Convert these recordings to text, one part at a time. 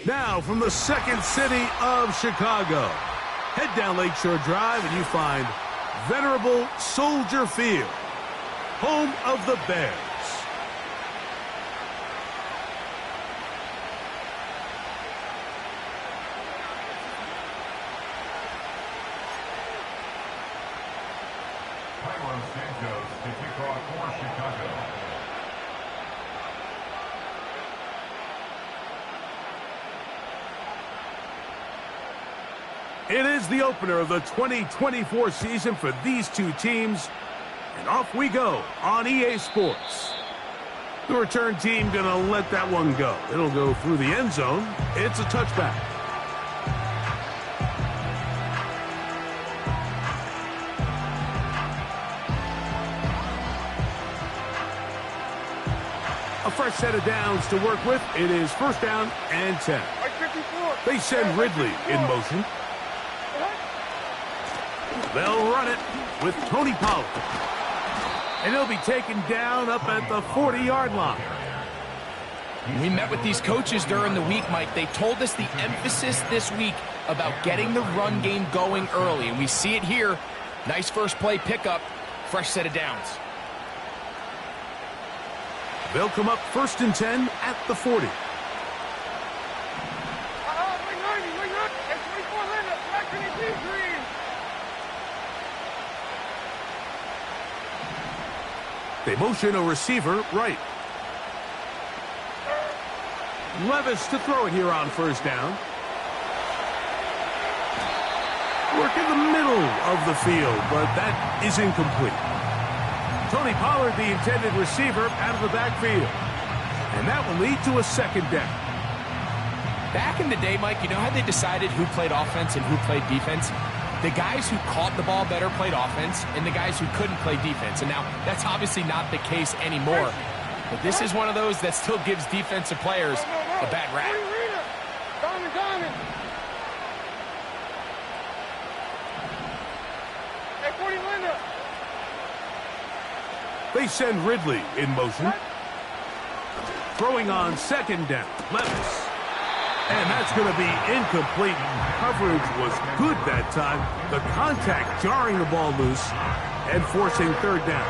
Now from the second city of Chicago, head down Lakeshore Drive and you find venerable Soldier Field, home of the Bears. It is the opener of the 2024 season for these two teams, and off we go on EA Sports. The return team gonna let that one go. It'll go through the end zone. It's a touchback. A fresh set of downs to work with. It is first down and 10. They send Ridley in motion. They'll run it with Tony Pollard. And he'll be taken down up at the 40-yard line. We met with these coaches during the week, Mike. They told us the emphasis this week about getting the run game going early. And we see it here. Nice first play pickup. Fresh set of downs. They'll come up first and 10 at the 40. They motion a receiver right. Levis to throw it here on first down. Work in the middle of the field, but that is incomplete. Tony Pollard, the intended receiver, out of the backfield. And that will lead to a second down. Back in the day, Mike, you know how they decided who played offense and who played defense? The guys who caught the ball better played offense, and the guys who couldn't play defense. And now, that's obviously not the case anymore. But this is one of those that still gives defensive players a bad rap. They send Ridley in motion. Throwing on second down, Levis. And that's going to be incomplete. Coverage was good that time. The contact jarring the ball loose and forcing third down.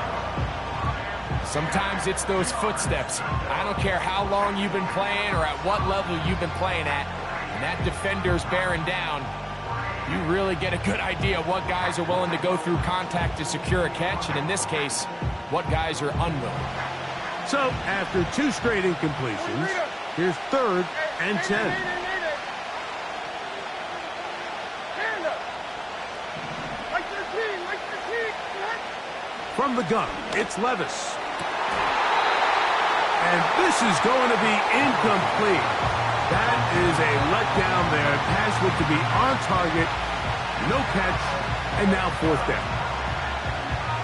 Sometimes it's those footsteps. I don't care how long you've been playing or at what level you've been playing at. And that defender's bearing down. You really get a good idea of what guys are willing to go through contact to secure a catch. And in this case, what guys are unwilling. So after two straight incompletions, here's third and 10. From the gun, it's Levis. And this is going to be incomplete. That is a letdown there. Pass looked to be on target. No catch. And now fourth down.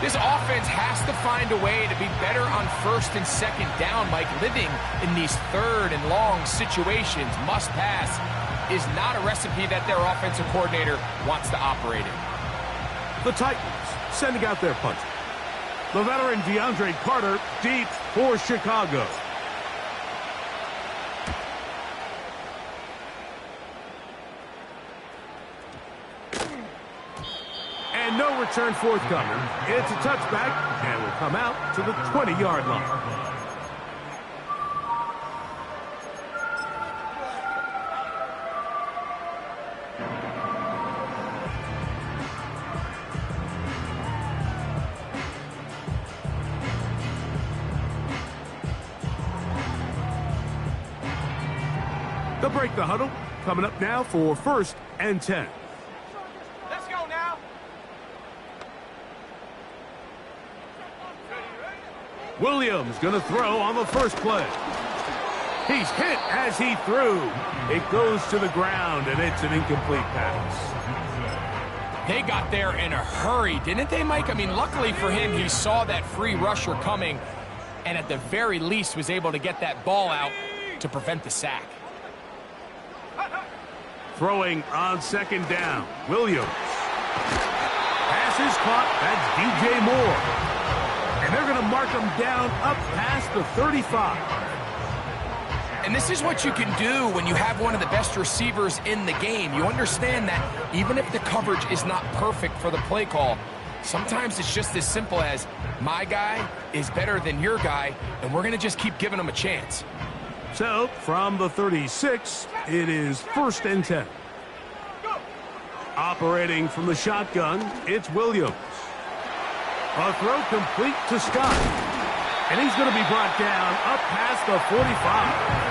This offense has to find a way to be better on first and second down, Mike. Living in these third and long situations, must pass, is not a recipe that their offensive coordinator wants to operate in. The Titans sending out their punter. The veteran DeAndre Carter deep for Chicago. And no return forthcoming. It's a touchback and will come out to the 20-yard line. They'll break the huddle. Coming up now for first and 10. Let's go now. Williams going to throw on the first play. He's hit as he threw. It goes to the ground, and it's an incomplete pass. They got there in a hurry, didn't they, Mike? I mean, luckily for him, he saw that free rusher coming, and at the very least was able to get that ball out to prevent the sack. Throwing on second down, Williams. Pass is caught. That's DJ Moore. And they're going to mark him down up past the 35. And this is what you can do when you have one of the best receivers in the game. You understand that even if the coverage is not perfect for the play call, sometimes it's just as simple as my guy is better than your guy, and we're going to just keep giving him a chance. So, from the 36, it is 1st and 10. Operating from the shotgun, it's Williams. A throw complete to Scott. And he's going to be brought down up past the 45.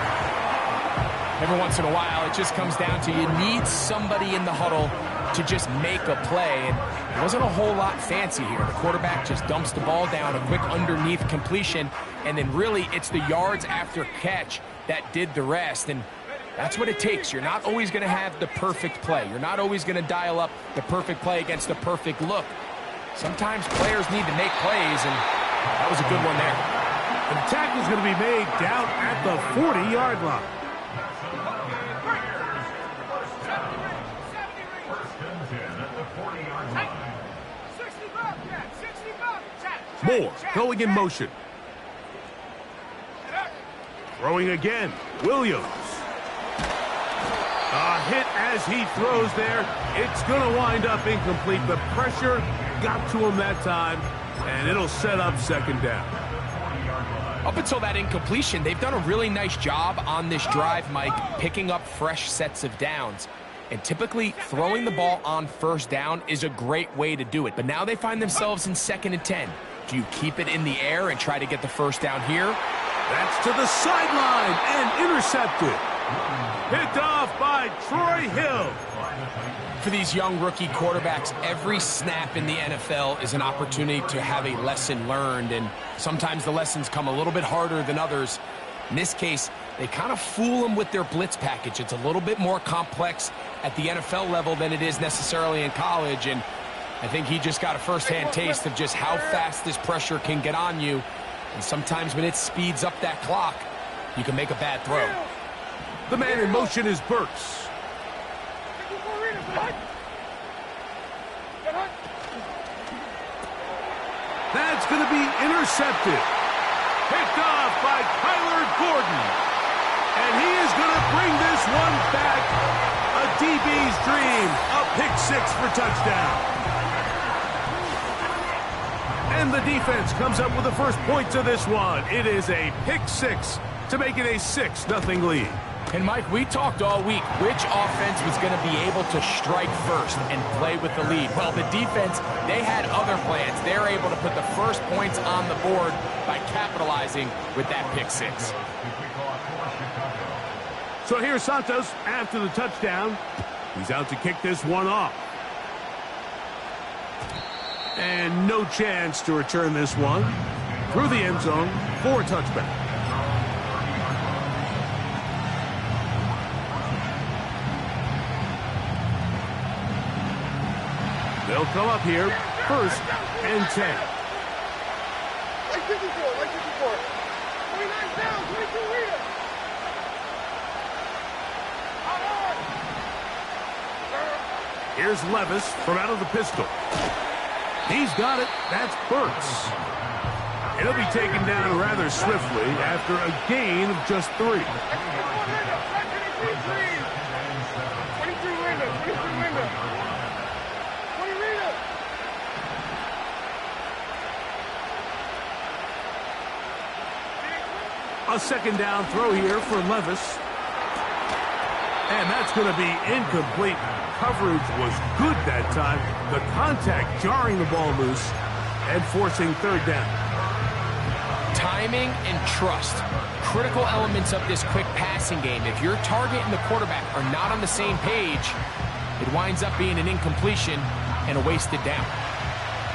Every once in a while, it just comes down to you need somebody in the huddle to just make a play. And it wasn't a whole lot fancy here. The quarterback just dumps the ball down, a quick underneath completion, and then really it's the yards after catch that did the rest. And that's what it takes. You're not always going to have the perfect play. You're not always going to dial up the perfect play against the perfect look. Sometimes players need to make plays, and that was a good one there. The tackle's going to be made down at the 40-yard line. Moore going in motion. Throwing again. Williams. A hit as he throws there. It's going to wind up incomplete. The pressure got to him that time, and it'll set up 2nd down. Up until that incompletion, they've done a really nice job on this drive, Mike, picking up fresh sets of downs. And typically, throwing the ball on 1st down is a great way to do it. But now they find themselves in 2nd and 10. Do you keep it in the air and try to get the 1st down here? That's to the sideline and intercepted. Picked off by Troy Hill. For these young rookie quarterbacks, every snap in the NFL is an opportunity to have a lesson learned, and sometimes the lessons come a little bit harder than others. In this case, they kind of fool them with their blitz package. It's a little bit more complex at the NFL level than it is necessarily in college, and I think he just got a first-hand taste of just how fast this pressure can get on you, and sometimes when it speeds up that clock, you can make a bad throw. The man in motion is Burks. That's going to be intercepted. Picked off by Kyler Gordon. And he is going to bring this one back. A DB's dream. A pick 6 for touchdown. And the defense comes up with the first point to this one. It is a pick 6 to make it a 6-0 lead. And, Mike, we talked all week which offense was going to be able to strike first and play with the lead. Well, the defense, they had other plans. They're able to put the first points on the board by capitalizing with that pick 6. So here's Santos after the touchdown. He's out to kick this one off. And no chance to return this one through the end zone for a touchback. They'll come up here, 1st and 10. Like 54, like 54. 29 down, 22 reader. Here's Levis from out of the pistol. He's got it. That's Burks. It'll be taken down rather swiftly after a gain of just 3. 23 window. A 2nd down throw here for Levis. And that's going to be incomplete. Coverage was good that time. The contact jarring the ball loose and forcing 3rd down. Timing and trust, critical elements of this quick passing game. If your target and the quarterback are not on the same page, it winds up being an incompletion and a wasted down.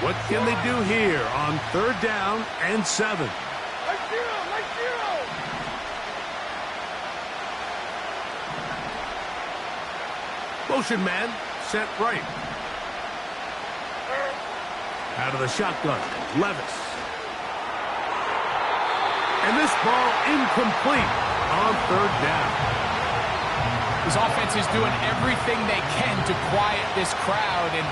What can they do here on 3rd down and 7? Motion man, set right. Out of the shotgun, Levis. And this ball incomplete on 3rd down. This offense is doing everything they can to quiet this crowd, and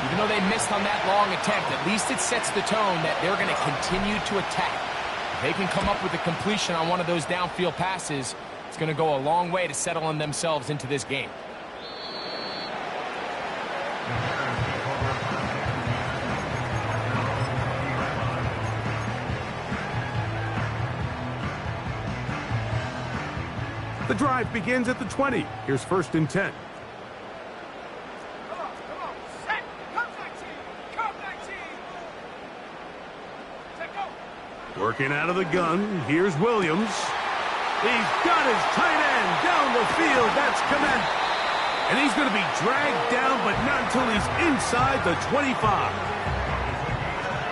even though they missed on that long attempt, at least it sets the tone that they're going to continue to attack. If they can come up with a completion on one of those downfield passes, It's going to go a long way to settling themselves into this game. The drive begins at the 20. Here's 1st and 10. Working out of the gun, here's Williams. He's got his tight end down the field. That's Komet. And he's going to be dragged down, but not until he's inside the 25.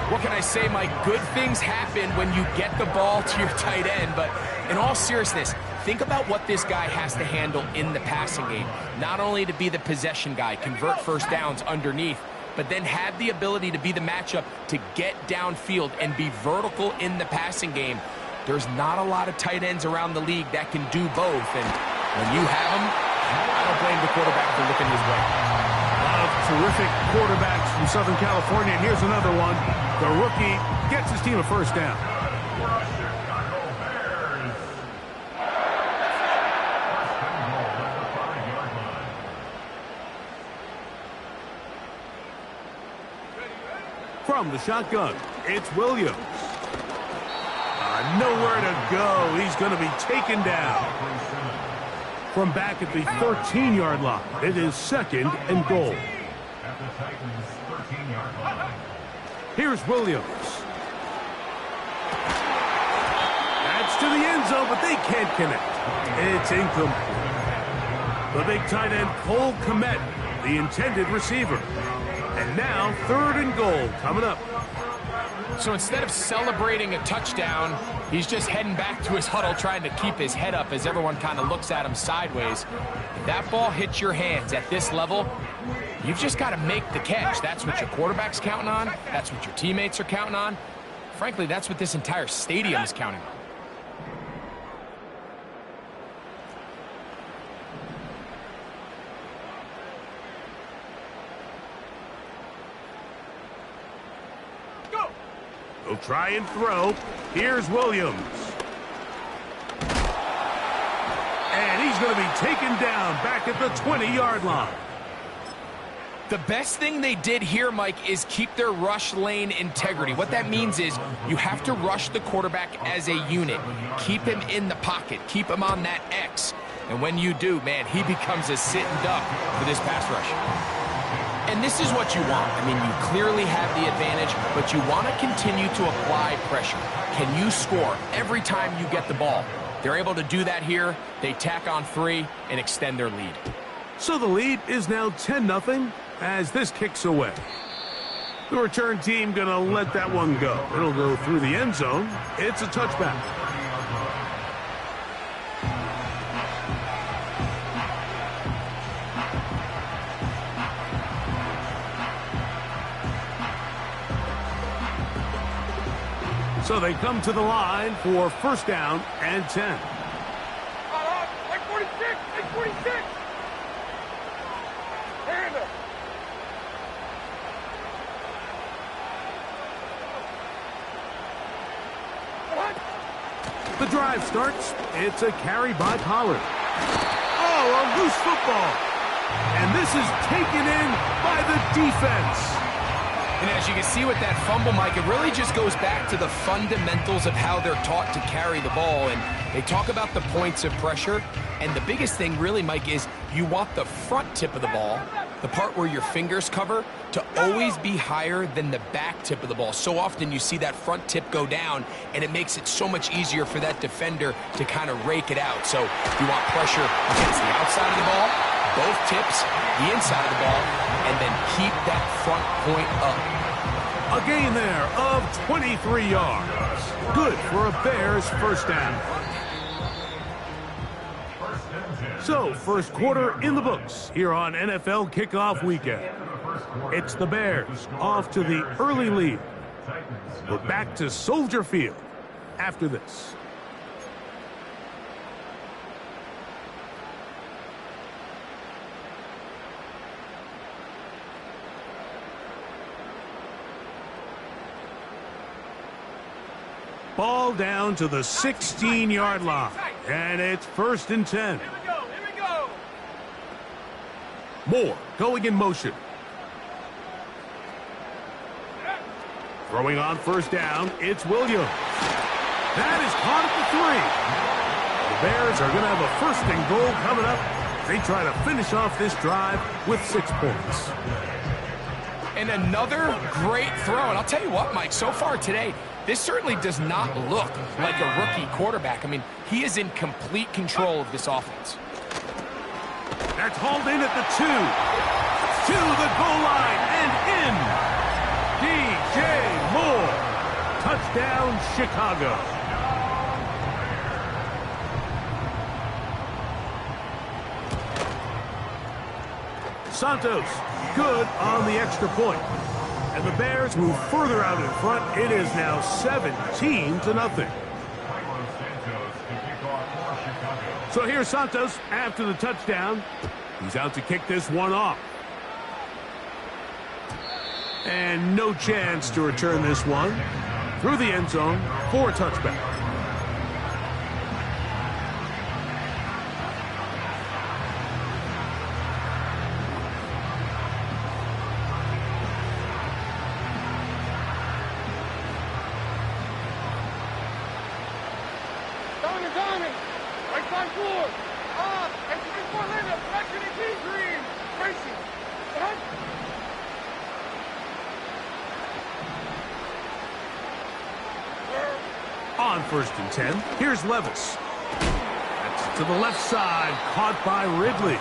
What can I say, Mike? Good things happen when you get the ball to your tight end. But in all seriousness, think about what this guy has to handle in the passing game. Not only to be the possession guy, convert first downs underneath, but then have the ability to be the matchup to get downfield and be vertical in the passing game. There's not a lot of tight ends around the league that can do both, and when you have them, I don't blame the quarterback for looking his way. A lot of terrific quarterbacks from Southern California, and here's another one. The rookie gets his team a first down. From the shotgun, it's Williams. Nowhere to go. He's going to be taken down. From back at the 13-yard line, it is 2nd and goal. Here's Williams. That's to the end zone, but they can't connect. It's incomplete. The big tight end, Cole Komet, the intended receiver. And now 3rd and goal coming up. So instead of celebrating a touchdown, he's just heading back to his huddle trying to keep his head up as everyone kind of looks at him sideways. If that ball hits your hands at this level, you've just got to make the catch. That's what your quarterback's counting on. That's what your teammates are counting on. Frankly, that's what this entire stadium is counting on. He'll try and throw. Here's Williams. And he's going to be taken down back at the 20-yard line. The best thing they did here, Mike, is keep their rush lane integrity. What that means is you have to rush the quarterback as a unit. Keep him in the pocket. Keep him on that X. And when you do, man, he becomes a sitting duck for this pass rush. And this is what you want. I mean, you clearly have the advantage, but you want to continue to apply pressure. Can you score every time you get the ball? They're able to do that here. They tack on 3 and extend their lead. So the lead is now 10-0 as this kicks away. The return team going to let that one go. It'll go through the end zone. It's a touchback. So they come to the line for 1st down and 10. Like 46, like 46. Hand up. The drive starts. It's a carry by Pollard. Oh, a loose football. And this is taken in by the defense. And as you can see with that fumble, Mike, it really just goes back to the fundamentals of how they're taught to carry the ball. And they talk about the points of pressure. And the biggest thing really, Mike, is you want the front tip of the ball, the part where your fingers cover, to always be higher than the back tip of the ball. So often you see that front tip go down, and it makes it so much easier for that defender to kind of rake it out. So you want pressure against the outside of the ball, both tips, the inside of the ball, and then keep that front point up. A gain there of 23 yards. Good for a Bears first down. So, first quarter in the books here on NFL Kickoff Weekend. It's the Bears off to the early lead. We're back to Soldier Field after this. Ball down to the 16-yard line. And it's 1st and 10. Here we go. Here we go. Moore going in motion. Throwing on 1st down, it's Williams. That is caught at the 3. The Bears are going to have a 1st and goal coming up. They try to finish off this drive with 6 points. And another great throw. And I'll tell you what, Mike, so far today, this certainly does not look like a rookie quarterback. I mean, he is in complete control of this offense. That's hauled in at the 2. To the goal line and in. DJ Moore. Touchdown, Chicago. Santos, good on the extra point. And the Bears move further out in front. It is now 17-0. So here's Santos after the touchdown. He's out to kick this one off. And no chance to return this one. Through the end zone for a touchback. Diamond. Right side 4. Off. And 24 Linda. Back to the team. Green. Racing. Ahead. On 1st and 10, here's Levis. That's to the left side, caught by Ridley.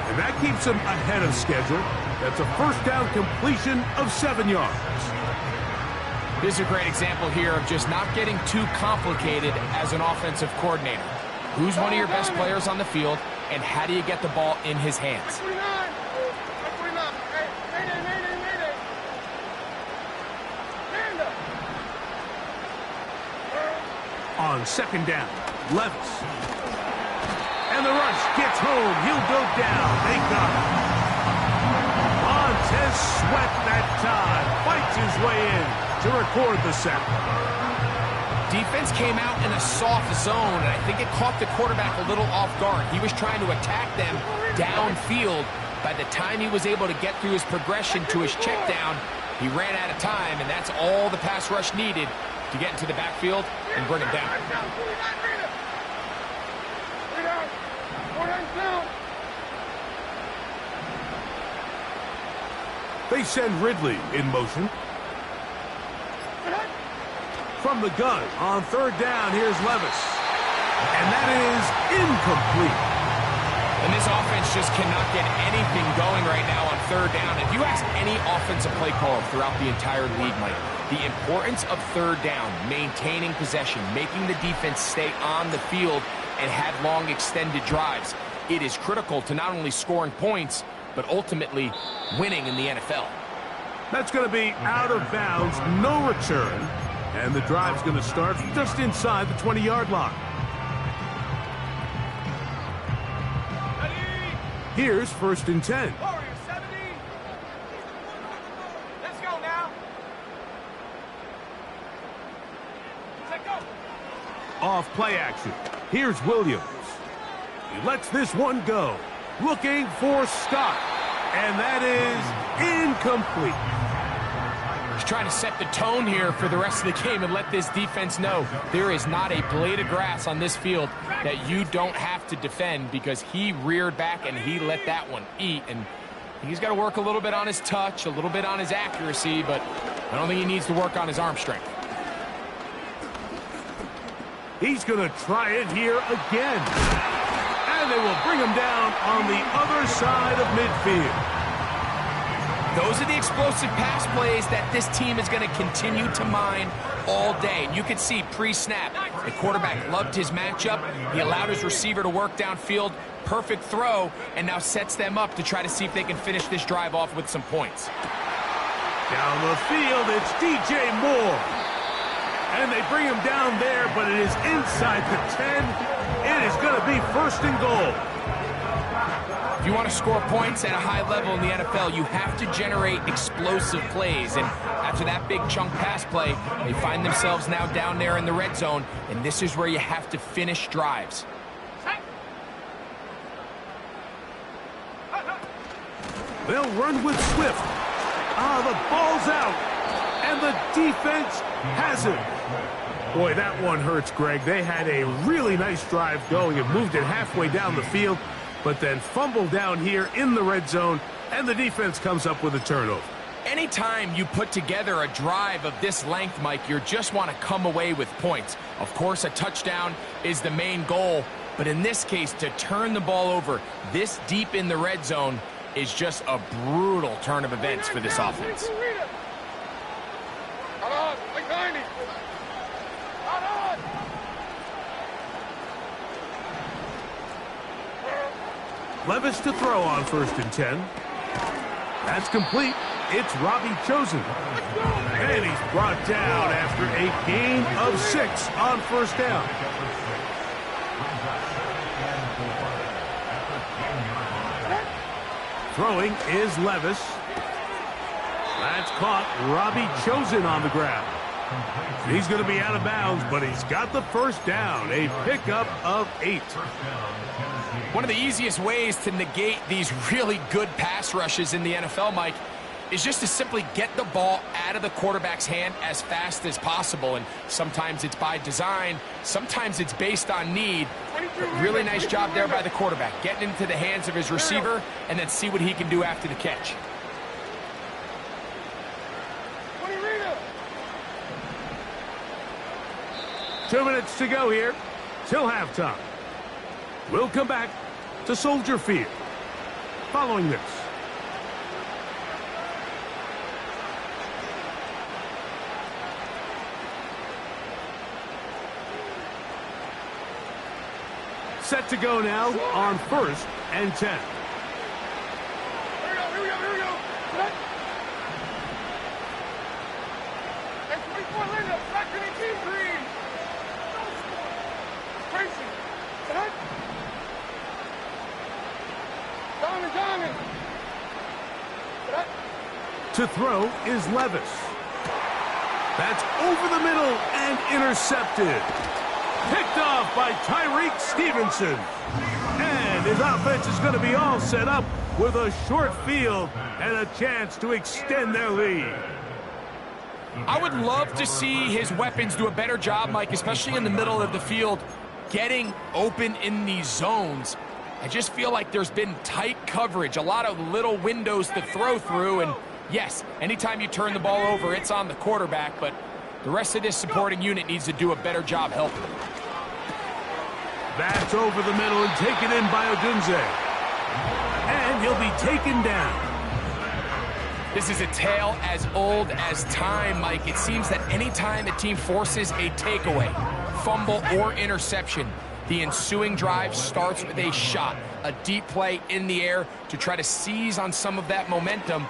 And that keeps him ahead of schedule. That's a 1st down completion of 7 yards. This is a great example here of just not getting too complicated as an offensive coordinator. Who's one of your best players on the field, and how do you get the ball in his hands? 29. 29. Hey, mayday. Stand up. On 2nd down, Levis. And the rush gets home. He'll go down. They got him. Montez Sweat that time. Fights his way in to record the sack. Defense came out in a soft zone, and I think it caught the quarterback a little off guard. He was trying to attack them downfield. By the time he was able to get through his progression to his check down, he ran out of time, and that's all the pass rush needed to get into the backfield and bring him down. They send Ridley in motion. From the gun on 3rd down, here's Levis. And that is incomplete. And this offense just cannot get anything going right now on 3rd down. If you ask any offensive play caller throughout the entire league, Mike, the importance of 3rd down, maintaining possession, making the defense stay on the field and have long extended drives, it is critical to not only scoring points, but ultimately winning in the NFL. That's going to be out of bounds, no return. And the drive's going to start just inside the 20-yard line. Here's 1st and 10. Warriors 70. Let's go now. Let go. Off play action. Here's Williams. He lets this one go. Looking for Scott. And that is incomplete. He's trying to set the tone here for the rest of the game and let this defense know there is not a blade of grass on this field that you don't have to defend, because he reared back and he let that one eat. And he's got to work a little bit on his touch, a little bit on his accuracy, but I don't think he needs to work on his arm strength. He's going to try it here again. And they will bring him down on the other side of midfield. Those are the explosive pass plays that this team is going to continue to mine all day. And you can see pre-snap, the quarterback loved his matchup. He allowed his receiver to work downfield. Perfect throw, and now sets them up to try to see if they can finish this drive off with some points. Down the field, it's DJ Moore. And they bring him down there, but it is inside the 10. It It is going to be 1st and goal. If you want to score points at a high level in the NFL, you have to generate explosive plays. And after that big chunk pass play, they find themselves now down there in the red zone, and this is where you have to finish drives. They'll run with Swift. The ball's out, and the defense has it. Boy, that one hurts, Greg. They had a really nice drive going and moved it halfway down the field, but then fumbled down here in the red zone, and the defense comes up with a turnover. Anytime you put together a drive of this length, Mike, you just want to come away with points. Of course, a touchdown is the main goal, but in this case, to turn the ball over this deep in the red zone is just a brutal turn of events for this offense. Levis to throw on 1st and 10. That's complete. It's Robbie Chosen. And he's brought down after a gain of 6 on 1st down. Throwing is Levis. That's caught. Robbie Chosen on the ground. He's going to be out of bounds, but he's got the 1st down. A pickup of 8. One of the easiest ways to negate these really good pass rushes in the NFL, Mike, is just to simply get the ball out of the quarterback's hand as fast as possible. And sometimes it's by design, sometimes it's based on need. Really nice job there by the quarterback, getting into the hands of his receiver and then see what he can do after the catch. Two minutes to go here till halftime. We'll come back to Soldier Field following this. Set to go now on 1st and 10. Here we go. And 24 Linda, back to the team green. Tracy, set. Diamond. Set. To throw is Levis. That's over the middle and intercepted. Picked off by Tyreek Stevenson. And his offense is going to be all set up with a short field and a chance to extend their lead. I would love to see his weapons do a better job, Mike, especially in the middle of the field, getting open in these zones. I just feel like there's been tight coverage, a lot of little windows to throw through, and yes, anytime you turn the ball over, it's on the quarterback, but the rest of this supporting unit needs to do a better job helping. That's over the middle and taken in by Odunze. And he'll be taken down. This is a tale as old as time, Mike. It seems that anytime a team forces a takeaway, fumble, or interception, the ensuing drive starts with a shot, a deep play in the air to try to seize on some of that momentum.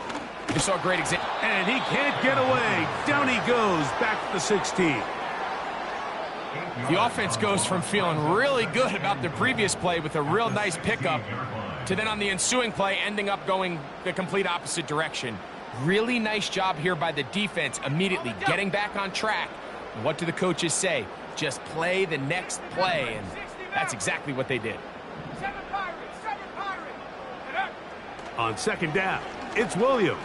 You saw a great example. And he can't get away. Down he goes, back to the 16. The offense goes from feeling really good about the previous play with a real nice pickup to then on the ensuing play ending up going the complete opposite direction. Really nice job here by the defense, immediately getting back on track. And what do the coaches say? Just play the next play, and that's exactly what they did. On 2nd down, it's Williams.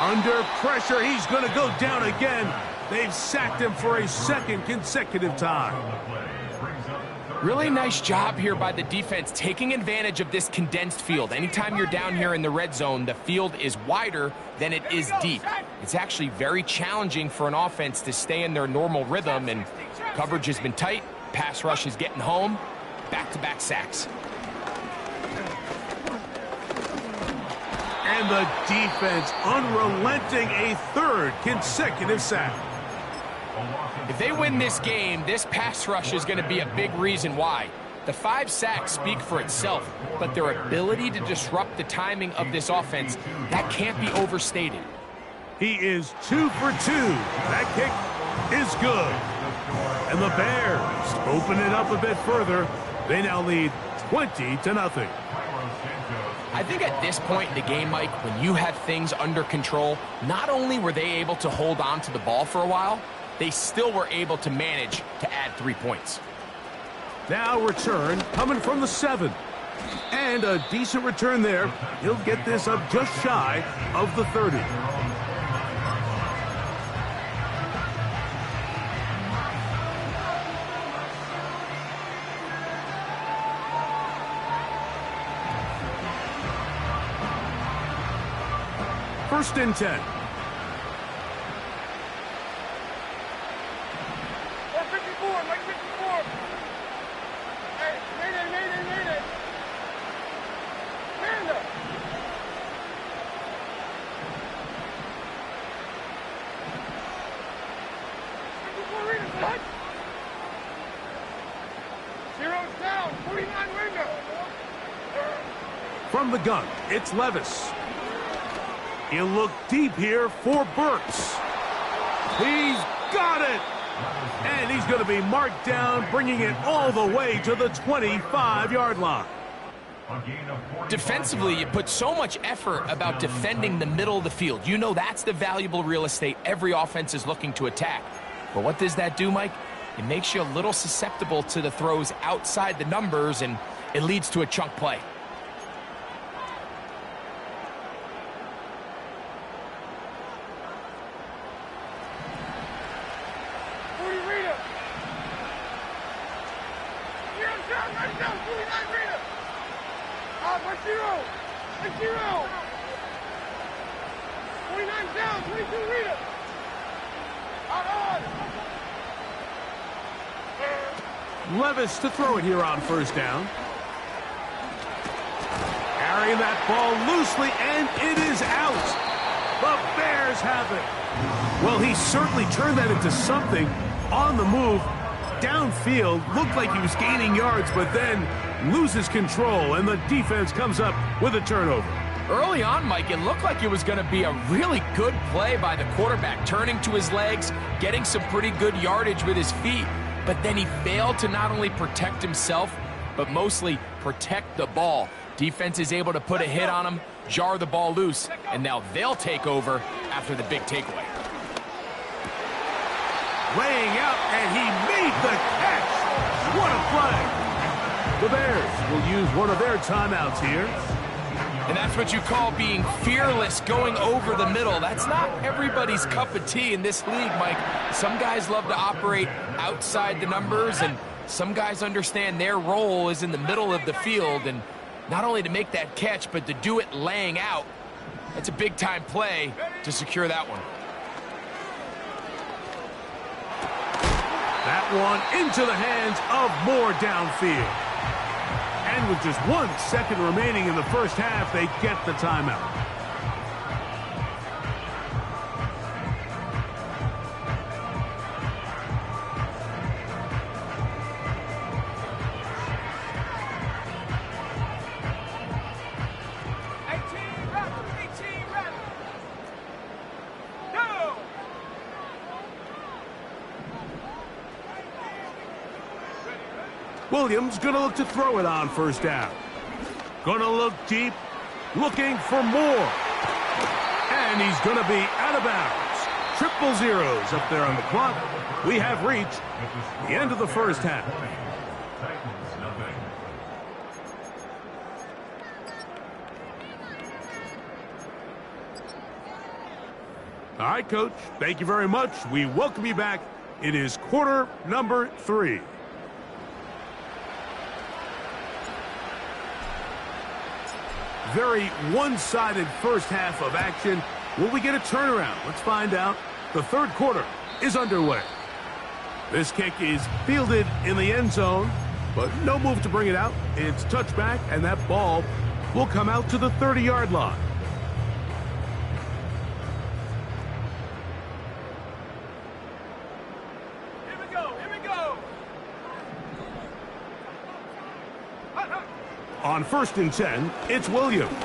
Under pressure, he's going to go down again. They've sacked him for a 2nd consecutive time. Really nice job here by the defense, taking advantage of this condensed field. Anytime you're down here in the red zone, the field is wider than it is deep. It's actually very challenging for an offense to stay in their normal rhythm, and coverage has been tight. Pass rush is getting home. Back-to-back sacks. And the defense unrelenting, a 3rd consecutive sack. If they win this game, this pass rush is going to be a big reason why. The 5 sacks speak for itself, but their ability to disrupt the timing of this offense, that can't be overstated. He is 2 for 2. That kick is good. And the Bears open it up a bit further. They now lead 20-0. I think at this point in the game, Mike, when you have things under control, not only were they able to hold on to the ball for a while, they still were able to manage to add 3 points. Now return coming from the 7. And a decent return there. He'll get this up just shy of the 30. First and 10. 454, Mike 54. Hey, Mayday. Panda. 54 readers, what? Zero's down, 49 window. From the gun, it's Levis. He'll look deep here for Burks. He's got it! And he's going to be marked down, bringing it all the way to the 25-yard line. Defensively, you put so much effort about defending the middle of the field. You know that's the valuable real estate every offense is looking to attack. But what does that do, Mike? It makes you a little susceptible to the throws outside the numbers, and it leads to a chunk play. Zero. 49 down, 22 reader. Out on. Levis to throw it here on first down. Carrying that ball loosely, and it is out. The Bears have it. Well, he certainly turned that into something on the move. Downfield, looked like he was gaining yards, but then loses control, and the defense comes up with a turnover. Early on, Mike, it looked like it was going to be a really good play by the quarterback, turning to his legs, getting some pretty good yardage with his feet, but then he failed to not only protect himself, but mostly protect the ball. Defense is able to put a hit on him, jar the ball loose, and now they'll take over after the big takeaway. Laying out, and he made the catch. What a play. The Bears will use one of their timeouts here. And that's what you call being fearless, going over the middle. That's not everybody's cup of tea in this league, Mike. Some guys love to operate outside the numbers, and some guys understand their role is in the middle of the field, and not only to make that catch, but to do it laying out. That's a big-time play to secure that one. That one into the hands of Moore downfield. And with just 1 second remaining in the first half, they get the timeout. Williams going to look to throw it on first down. Going to look deep, looking for more. And he's going to be out of bounds. 0-0 up there on the clock. We have reached the end of the first half. All right, Coach, thank you very much. We welcome you back. It is quarter number 3. Very one-sided first half of action. Will we get a turnaround? Let's find out. The third quarter is underway. This kick is fielded in the end zone, but no move to bring it out. It's touchback, and that ball will come out to the 30-yard line. Here we go. On first and 10, it's Williams. The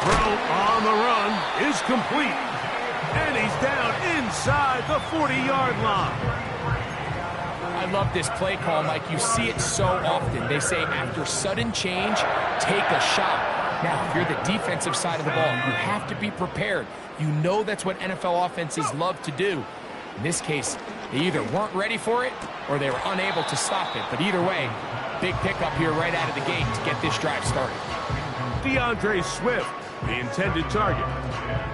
throw on the run is complete. And he's down inside the 40-yard line. I love this play call, Mike. You see it so often. They say after sudden change, take a shot. Now, if you're the defensive side of the ball, you have to be prepared. You know that's what NFL offenses love to do. In this case, they either weren't ready for it or they were unable to stop it. But either way, big pickup here right out of the gate to get this drive started. DeAndre Swift, the intended target.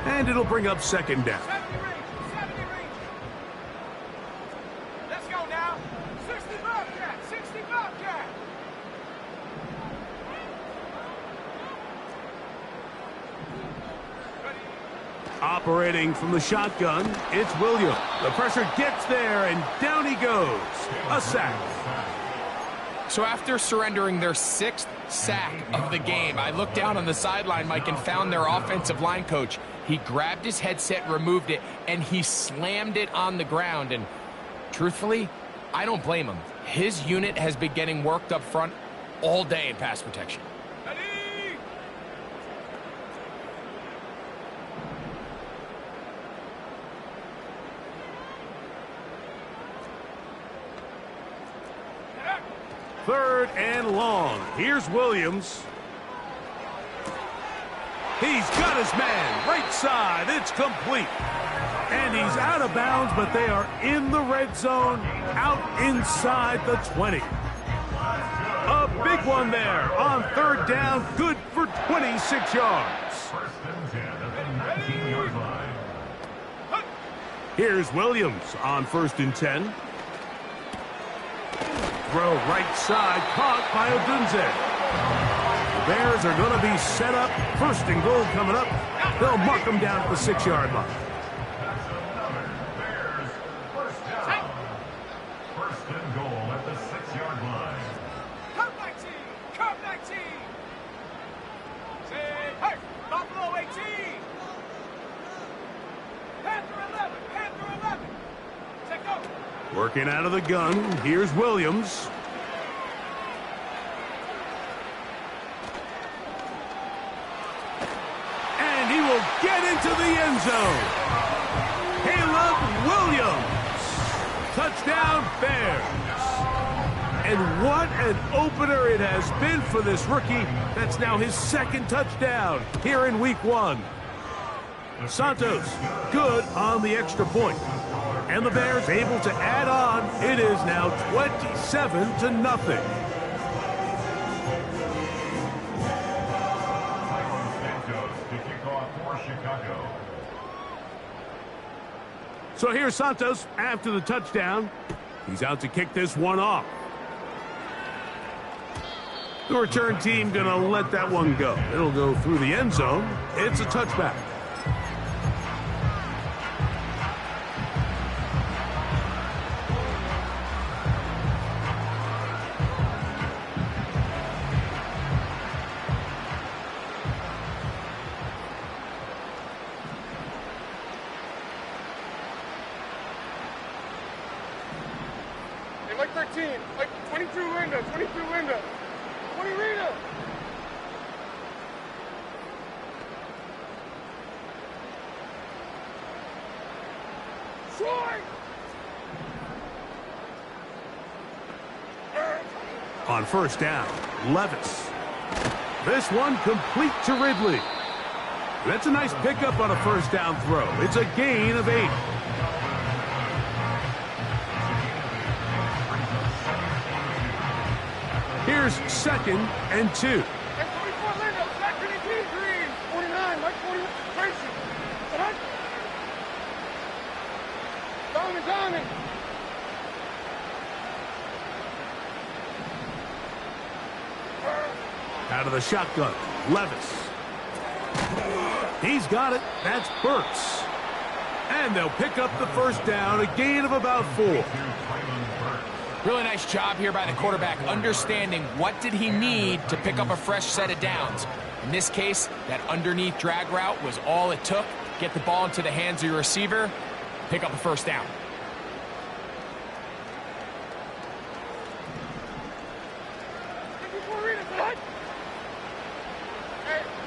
And it'll bring up second down. Let's go now. 60 Bobcat, 60 Bobcat. Operating from the shotgun, it's Williams. The pressure gets there, and down he goes. A sack. So after surrendering their 6th sack of the game, I looked down on the sideline, Mike, and found their offensive line coach. He grabbed his headset, removed it, and he slammed it on the ground. And truthfully, I don't blame him. His unit has been getting worked up front all day in pass protection. Third and long. Here's Williams. He's got his man. Right side. It's complete. And he's out of bounds, but they are in the red zone, out inside the 20. A big one there on third down. Good for 26 yards. Here's Williams on 1st and 10. Throw right side, caught by Odunze. The Bears are going to be set up. 1st and goal coming up. They'll mark them down at the 6-yard line. First and goal at the 6-yard line. Curve 19, curve 19. Say, hey, Buffalo 18. Panther 11, Panther 11. Say go. Working out of the gun. Here's Williams. And he will get into the end zone. Caleb Williams. Touchdown, Bears. And what an opener it has been for this rookie. That's now his 2nd touchdown here in week 1. Santos, good on the extra point. And the Bears able to add on. It is now 27-0. So here's Santos after the touchdown. He's out to kick this one off. The return team going to let that one go. It'll go through the end zone. It's a touchback. Hey, Mike 13, Mike 22 window, 22 window. 20 Rita. Troy. On 1st down, Levis. This one complete to Ridley. That's a nice pickup on a 1st down throw. It's a gain of 8. Here's 2nd and 2. And 24 Lindo, second and 2, Green. 49, Mike 41, Tracy. Diamond. Out of the shotgun, Levis. He's got it. That's Burks. And they'll pick up the 1st down, a gain of about 4. Really nice job here by the quarterback, understanding what did he need to pick up a fresh set of downs. In this case, that underneath drag route was all it took. Get the ball into the hands of your receiver, pick up a 1st down.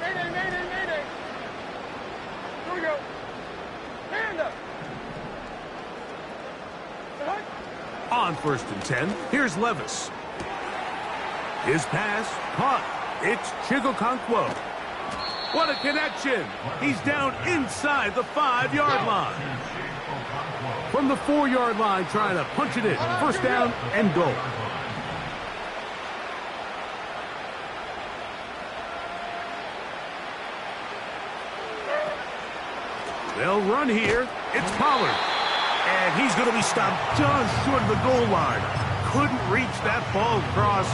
Hey, mayday. Here we go. Hands. first and 10. Here's Levis. His pass, caught. It's Chigokonkwo. What a connection. He's down inside the 5-yard line. From the 4-yard line, trying to punch it in. First down and goal. They'll run here. It's Pollard. And he's going to be stopped just short of the goal line. Couldn't reach that ball across,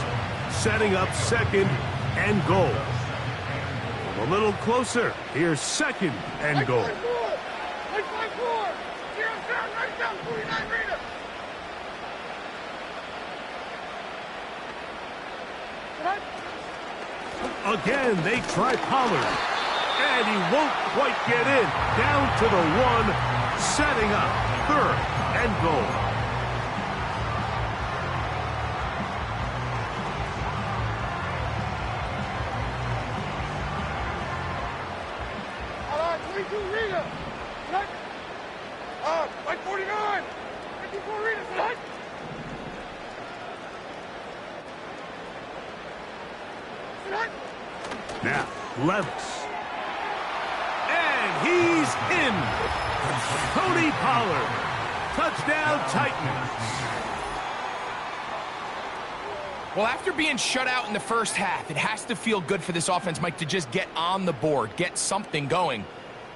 setting up second and goal. A little closer. Here's second and goal. Again, they try Pollard. And he won't quite get in. Down to the 1, setting up third and goal. Rita. Like 49. 54 Rita, son. Now, Levis. And he's in. Tony Pollard. Touchdown, Titans. Well, after being shut out in the first half, it has to feel good for this offense, Mike, to just get on the board, get something going.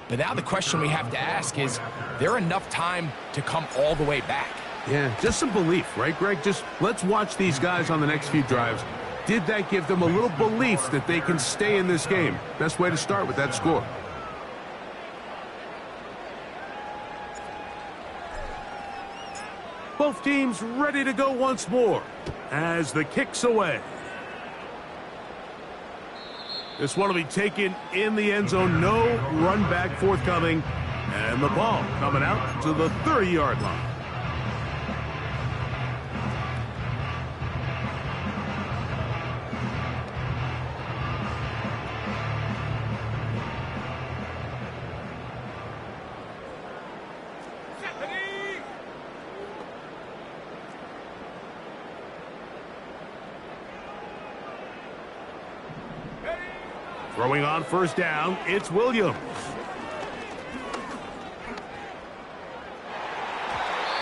But now the question we have to ask is there enough time to come all the way back? Yeah, just some belief, right, Greg? Just let's watch these guys on the next few drives. Did that give them a little belief that they can stay in this game? Best way to start with that score. Both teams ready to go once more as the kick's away. This one will be taken in the end zone. No run back forthcoming. And the ball coming out to the 30-yard line. Throwing on first down, it's Williams.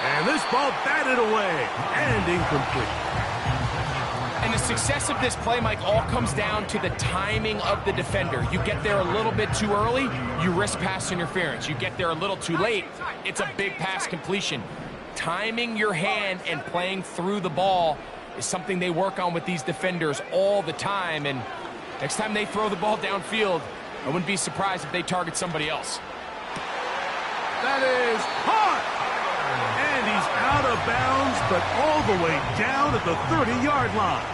And this ball batted away and incomplete. And the success of this play, Mike, all comes down to the timing of the defender. You get there a little bit too early, you risk pass interference. You get there a little too late, it's a big pass completion. Timing your hand and playing through the ball is something they work on with these defenders all the time. And next time they throw the ball downfield, I wouldn't be surprised if they target somebody else. That is caught! And he's out of bounds, but all the way down at the 30-yard line.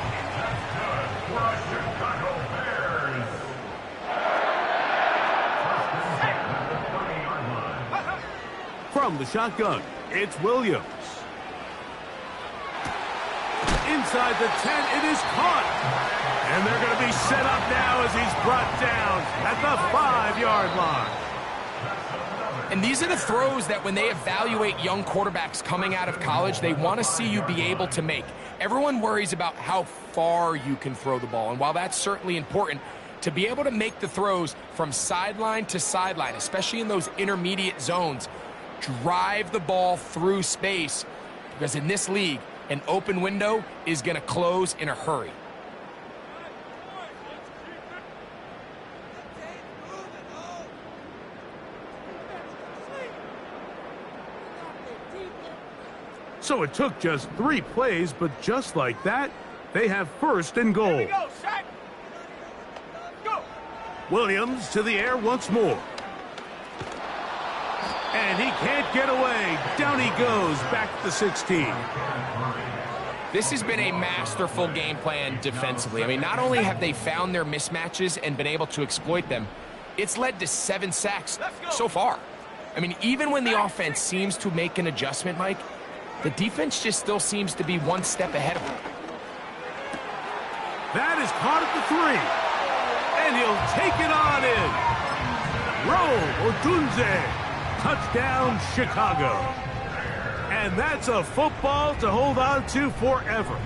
From the shotgun, it's Williams. Inside the 10, it is caught. And they're going to be set up now as he's brought down at the 5-yard line. And these are the throws that when they evaluate young quarterbacks coming out of college, they want to see you be able to make. Everyone worries about how far you can throw the ball. And while that's certainly important, to be able to make the throws from sideline to sideline, especially in those intermediate zones, drive the ball through space. Because in this league, an open window is going to close in a hurry. So it took just 3 plays, but just like that, they have first and goal. Here we go, set. Go. Williams to the air once more. And he can't get away. Down he goes, back to 16. This has been a masterful game plan defensively. I mean, not only have they found their mismatches and been able to exploit them, it's led to 7 sacks so far. I mean, even when the offense seems to make an adjustment, Mike, the defense just still seems to be one step ahead of them. That is caught at the 3. And he'll take it on in. Roll Odunze. Touchdown, Chicago. And that's a football to hold on to forever.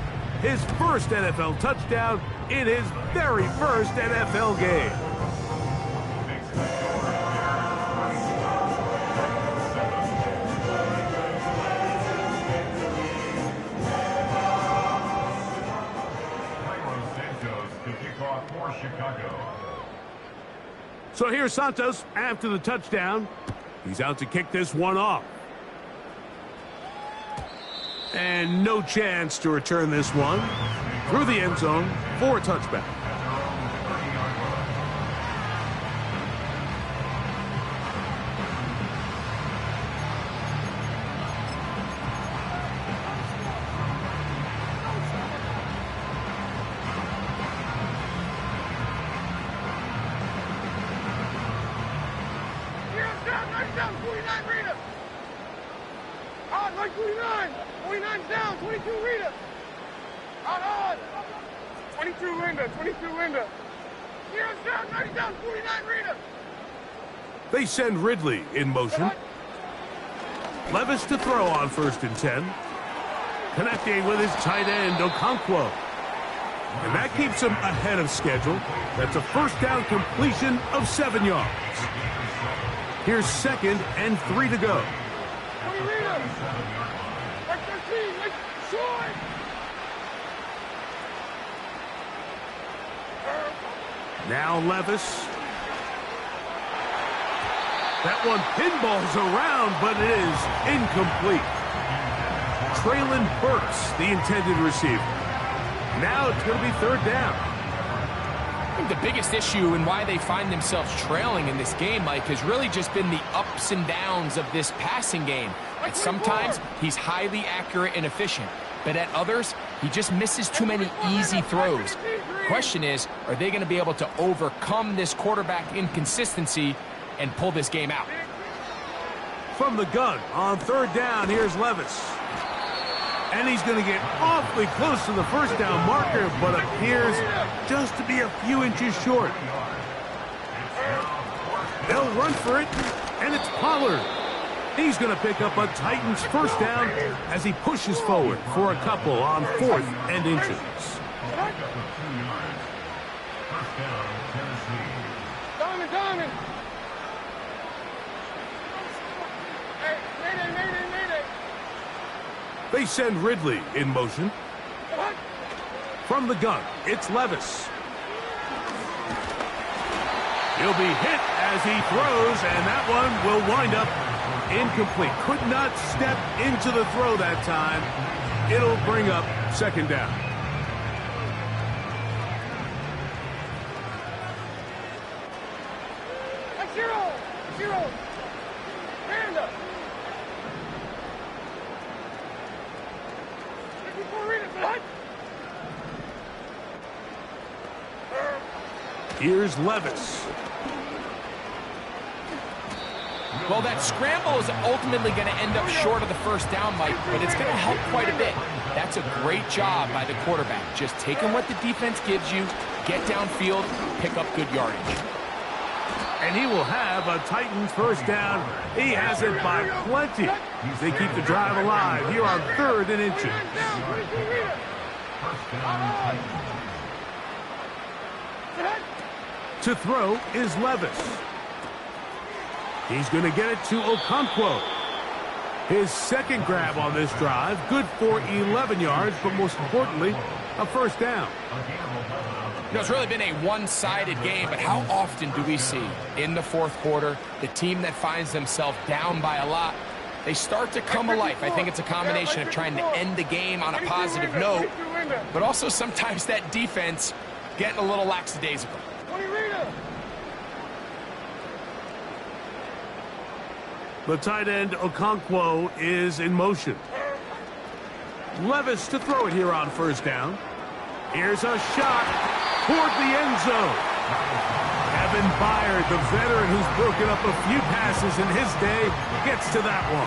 His first NFL touchdown in his very first NFL game. So here's Santos after the touchdown. He's out to kick this one off. And no chance to return this one through the end zone for a touchback. Down, 49 Rita. On, like 49. 49's down, 22 Rita. On. 22 Linda, 22 Linda. Hero's down, 90 down, 49 Rita. They send Ridley in motion. Levis to throw on 1st and 10. Connecting with his tight end, Okonkwo. And that keeps him ahead of schedule. That's a first down completion of 7 yards. Here's 2nd and 3 to go. Now Levis. That one pinballs around, but it is incomplete. Traylon Burks, the intended receiver. Now it's going to be 3rd down. I think the biggest issue and why they find themselves trailing in this game, Mike, has really just been the ups and downs of this passing game. At sometimes, he's highly accurate and efficient, but at others, he just misses too many easy throws. The question is, are they going to be able to overcome this quarterback inconsistency and pull this game out? From the gun on 3rd down, here's Levis. And he's going to get awfully close to the first down marker, but appears just to be a few inches short. They'll run for it, and it's Pollard. He's going to pick up a Titans first down as he pushes forward for a couple on 4th and inches. Diamond. Hey, mayday. They send Ridley in motion. From the gun, it's Levis. He'll be hit as he throws, and that one will wind up incomplete. Could not step into the throw that time. It'll bring up 2nd down. Zero. Panda. Here's Levis. Well, that scramble is ultimately going to end up short of the first down, Mike, but it's going to help quite a bit. That's a great job by the quarterback. Just taking what the defense gives you, get downfield, pick up good yardage. And he will have a Titans first down. He has it by plenty. They keep the drive alive here on 3rd and inches. To throw is Levis. He's going to get it to Okonkwo. His 2nd grab on this drive, good for 11 yards, but most importantly, a first down. You know, it's really been a one-sided game, but how often do we see in the 4th quarter the team that finds themselves down by a lot, they start to come alive? I think it's a combination of trying to end the game on a positive note, but also sometimes that defense getting a little lackadaisical. The tight end, Okonkwo, is in motion. Levis to throw it here on 1st down. Here's a shot toward the end zone. Evan Byard, the veteran who's broken up a few passes in his day, gets to that one.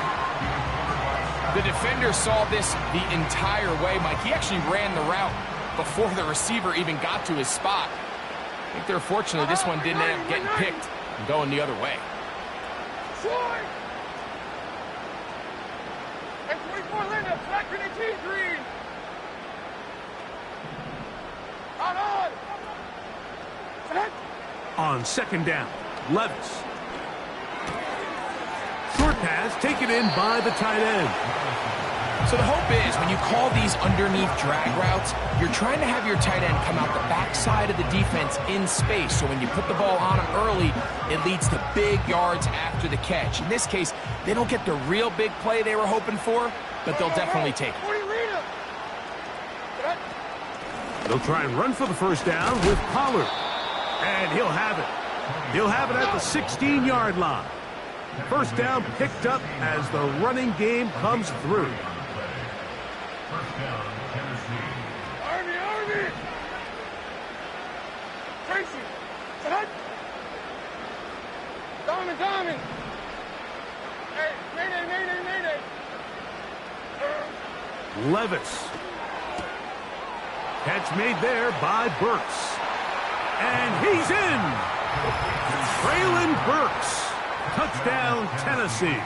The defender saw this the entire way, Mike. He actually ran the route before the receiver even got to his spot. I think they're fortunate this one didn't end up getting picked and going the other way. 4, Linda. Back in the cheese green. On. Set. On second down, Levis. Short pass taken in by the tight end. So the hope is when you call these underneath drag routes, you're trying to have your tight end come out the backside of the defense in space. So when you put the ball on him early, it leads to big yards after the catch. In this case, they don't get the real big play they were hoping for, but they'll definitely take it. They'll try and run for the first down with Pollard. And he'll have it. He'll have it at the 16-yard line. First down picked up as the running game comes through. First down, Tennessee. Army. Tracy. Set. Diamond. Hey, Mayday. Levis. Catch made there by Burks. And he's in. Traylon Burks. Touchdown, Tennessee.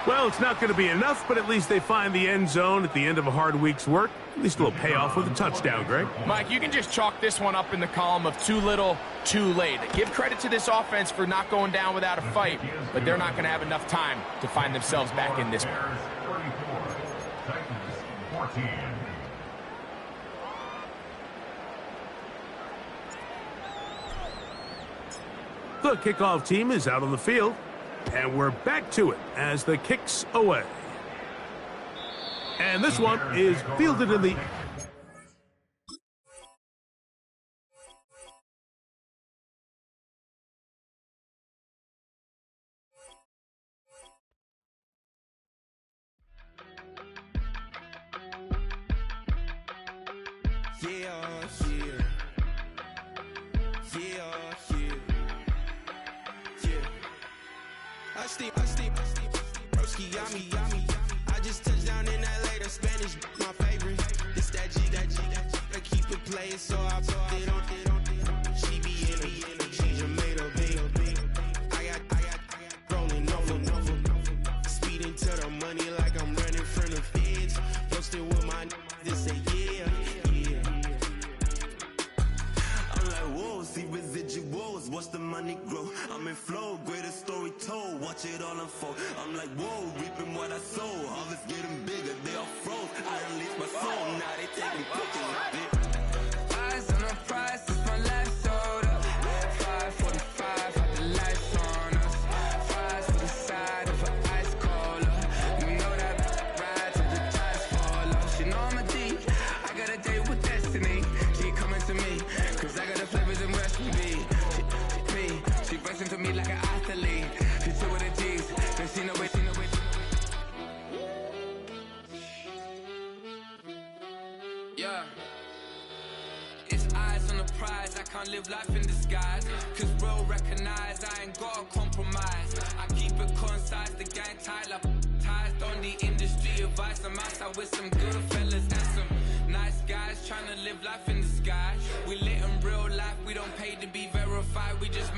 Well, it's not going to be enough, but at least they find the end zone at the end of a hard week's work. At least it'll pay off with a touchdown, Greg. Mike, you can just chalk this one up in the column of too little, too late. Give credit to this offense for not going down without a fight, but they're not going to have enough time to find themselves back in this one. Bears 34, Titans 14. The kickoff team is out on the field, and we're back to it as the kick's away. And this one is fielded in the... I just touched down in LA, the Spanish, my favorite. This that G, I keep it playing, so I put it on. She be in it, she just made a big. I got rolling over. Speeding to the money like I'm running from the feds. Posted with my just say yeah. I'm like, whoa, see residuals, watch the money grow. I'm in flow, greatest story told, watch it all unfold. I'm like, whoa, reaping what I sow. Harvest getting bigger, they all froze. I unleashed my soul, now they taking pictures. Eyes on the prize, it's my last soda. 5:45, had the lights on us. Fries for the side of an ice cola. You know that ride till the tires fall off. She know I'm a D, I got a date with destiny. She coming to me, cause I got the flavors and recipe. She racing to me like an athlete. She chill with the G's, then she know it. Yeah. It's eyes on the prize, I can't live life in disguise. Cause real recognize I ain't gotta compromise. I keep it concise, the gang tied up. Ties on the industry advice. I'm outside with some good fellas and some nice guys trying to live life in disguise. We lit in real life, we don't pay to be verified. We just